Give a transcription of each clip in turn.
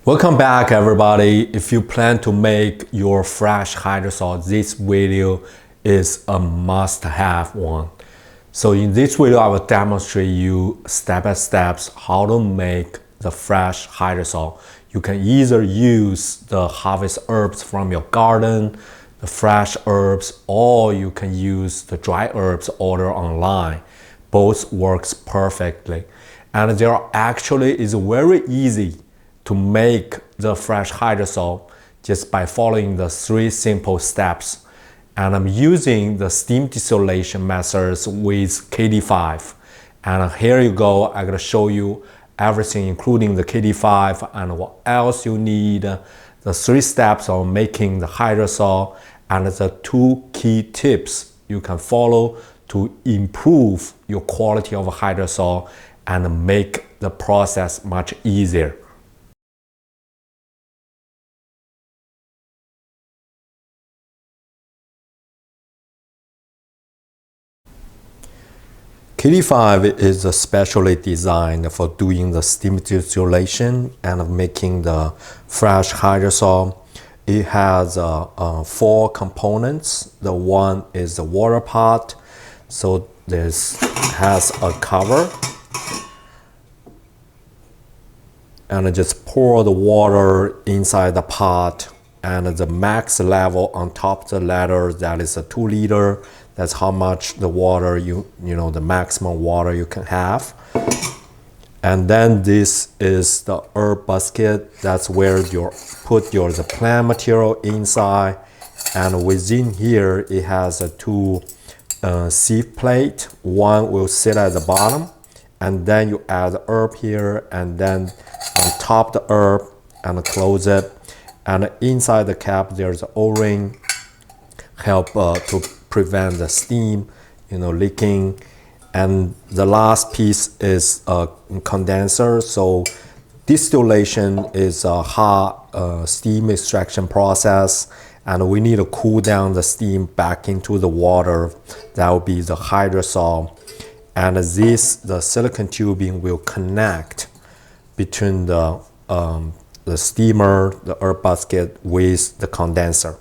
Welcome back everybody. If you plan to make your fresh hydrosol, this video is a must-have one. So in this video, I will demonstrate you step-by-step how to make the fresh hydrosol. You can either use the harvest herbs from your garden, the fresh herbs, or you can use the dry herbs order online. Both works perfectly. And there actually is very easy to make the fresh hydrosol just by following the 3 simple steps. And I'm using the steam distillation methods with KD5. And here you go, I'm gonna show you everything including the KD5 and what else you need, the 3 steps of making the hydrosol, and the 2 key tips you can follow to improve your quality of hydrosol and make the process much easier. KD5 is specially designed for doing the steam distillation and making the fresh hydrosol. It has 4 components. The one is the water pot. So this has a cover. And I just pour the water inside the pot, and the max level on top of the ladder, that is a 2 liter. That's how much the water the maximum water you can have. And then this is the herb basket. That's where you put the plant material inside. And within here, it has 2 sieve plate. One will sit at the bottom, and then you add the herb here, and then on top the herb and close it. And inside the cap, there's an O-ring, help to prevent the steam, leaking. And the last piece is a condenser. So distillation is a hot steam extraction process, and we need to cool down the steam back into the water. That will be the hydrosol. And the silicone tubing will connect between the steamer, the herb basket with the condenser.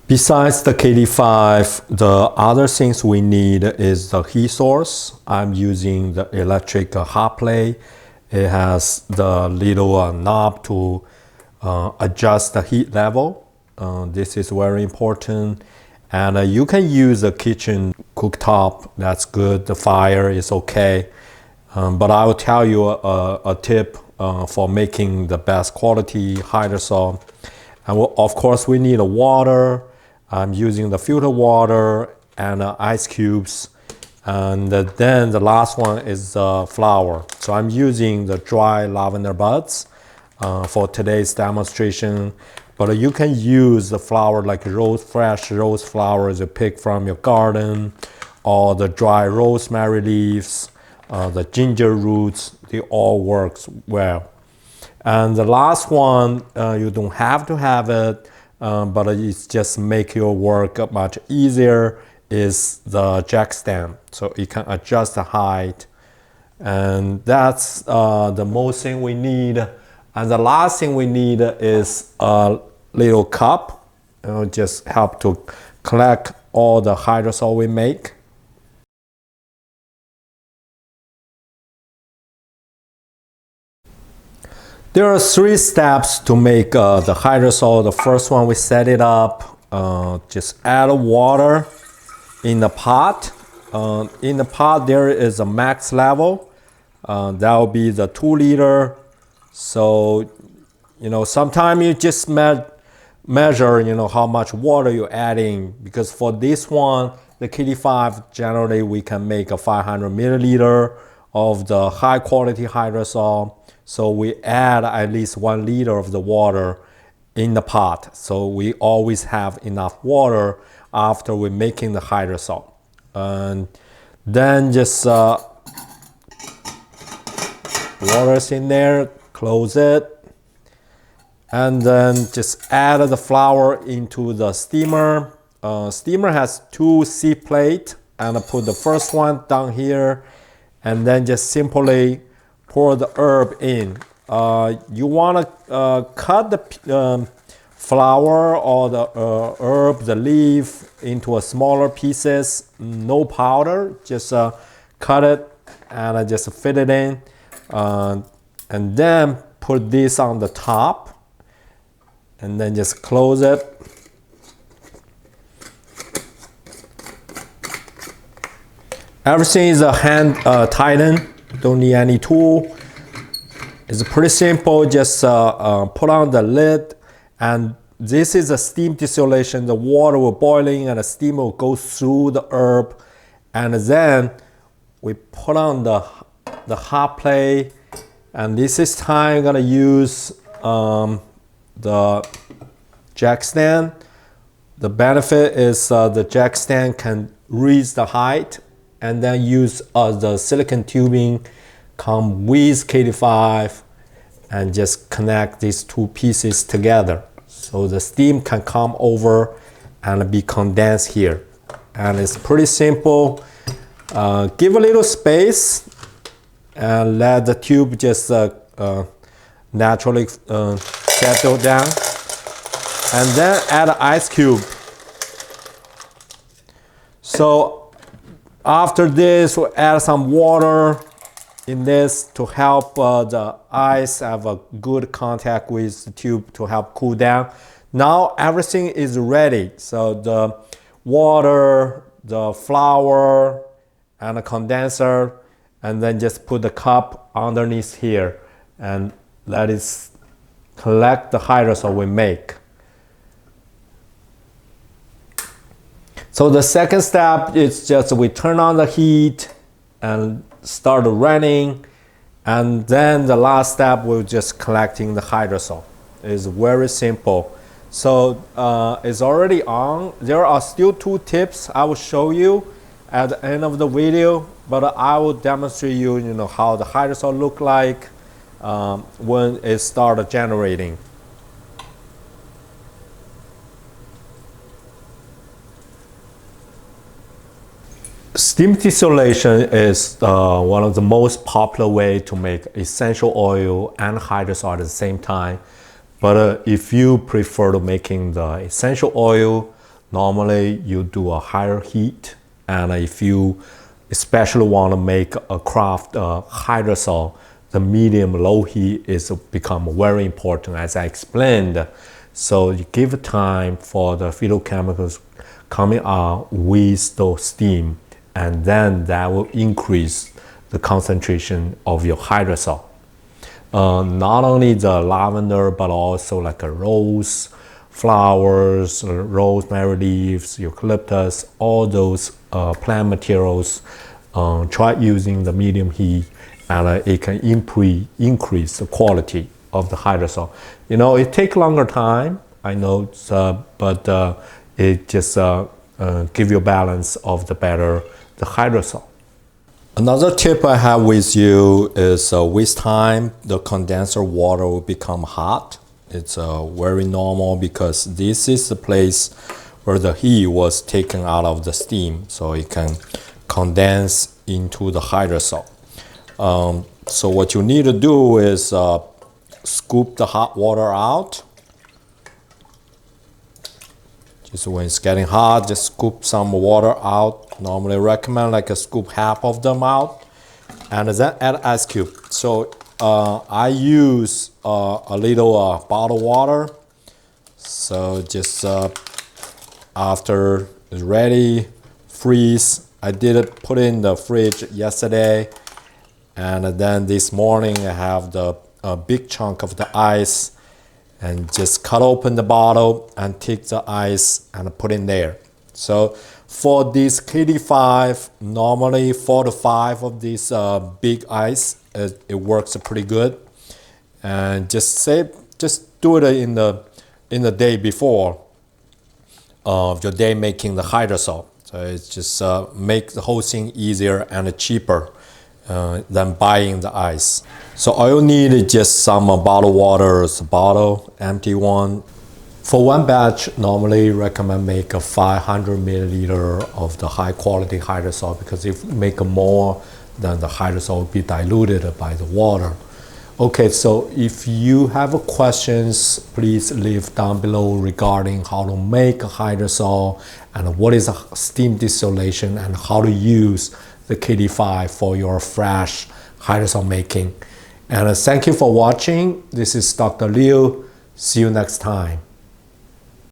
Besides the KD5, the other things we need is the heat source. I'm using the electric hot plate. It has the little knob to adjust the heat level. This is very important. And you can use a kitchen cooktop. That's good. The fire is okay. But I will tell you a tip for making the best quality hydrosol. And of course, we need water. I'm using the filtered water and ice cubes. And then the last one is flower. So I'm using the dry lavender buds for today's demonstration. But you can use the flower like fresh rose flowers you pick from your garden, or the dry rosemary leaves, the ginger roots. They all work well. And the last one, you don't have to have it, but it's just make your work much easier, is the jack stand. So you can adjust the height. And that's the most thing we need. And the last thing we need is a little cup. It'll just help to collect all the hydrosol we make. There are 3 steps to make the hydrosol. The first one, we set it up. Just add water in the pot. In the pot, there is a max level. That will be the 2 liter. So, sometimes you just measure, how much water you're adding. Because for this one, the KD5, generally we can make a 500 milliliter of the high quality hydrosol. So we add at least 1 liter of the water in the pot. So we always have enough water after we're making the hydrosol. And then just water's in there, close it. And then just add the flour into the steamer. Steamer has 2 sieve plates and put the first one down here, and then just simply pour the herb in. You want to cut the flower or the herb, the leaf, into a smaller pieces, no powder, just cut it and just fit it in, and then put this on the top, and then just close it. Everything is a hand tighten, don't need any tool. It's pretty simple, just put on the lid, and this is a steam distillation. The water will boiling and the steam will go through the herb, and then we put on the hot plate, and this is time I'm gonna use the jack stand. The benefit is the jack stand can raise the height, and then use the silicone tubing come with KD5 and just connect these two pieces together. So the steam can come over and be condensed here. And it's pretty simple. Give a little space and let the tube just naturally settle down. And then add an ice cube. So after this, we'll add some water in this to help the ice have a good contact with the tube to help cool down. Now everything is ready. So the water, the flour, and the condenser, and then just put the cup underneath here and let it collect the hydrosol we make. So the second step is just we turn on the heat and start running, and then the last step we're just collecting the hydrosol. It's very simple. So it's already on. There are still two tips I will show you at the end of the video, but I will demonstrate you, how the hydrosol look like when it started generating. Steam distillation is one of the most popular way to make essential oil and hydrosol at the same time. But if you prefer to making the essential oil, normally you do a higher heat. And if you especially want to make a craft hydrosol, the medium low heat is become very important, as I explained. So you give time for the phytochemicals coming out with the steam, and then that will increase the concentration of your hydrosol. Not only the lavender, but also like a rose flowers, rosemary leaves, eucalyptus, all those plant materials. Try using the medium heat, and it can increase the quality of the hydrosol. It takes longer time, I know, but it just give you a balance of the better the hydrosol. Another tip I have with you is with time, the condenser water will become hot. It's very normal because this is the place where the heat was taken out of the steam, so it can condense into the hydrosol. So what you need to do is scoop the hot water out. Just when it's getting hot, just scoop some water out. Normally recommend like a scoop half of them out, and then add ice cube. So I use a little bottled water. So just after it's ready, freeze. I did it, put it in the fridge yesterday, and then this morning I have the big chunk of the ice, and just cut open the bottle and take the ice and put in there. So for this KD5, normally 4 to 5 of this big ice, it works pretty good. And just do it in the day before of your day making the hydrosol. So it's just make the whole thing easier and cheaper than buying the ice. So all you need is just some bottled water, bottle, empty one. For one batch, normally recommend make a 500 milliliter of the high quality hydrosol, because if you make more, then the hydrosol will be diluted by the water. Okay, so if you have questions, please leave down below regarding how to make a hydrosol and what is a steam distillation and how to use the KD5 for your fresh hydrosol making. And thank you for watching. This is Dr. Liu. See you next time.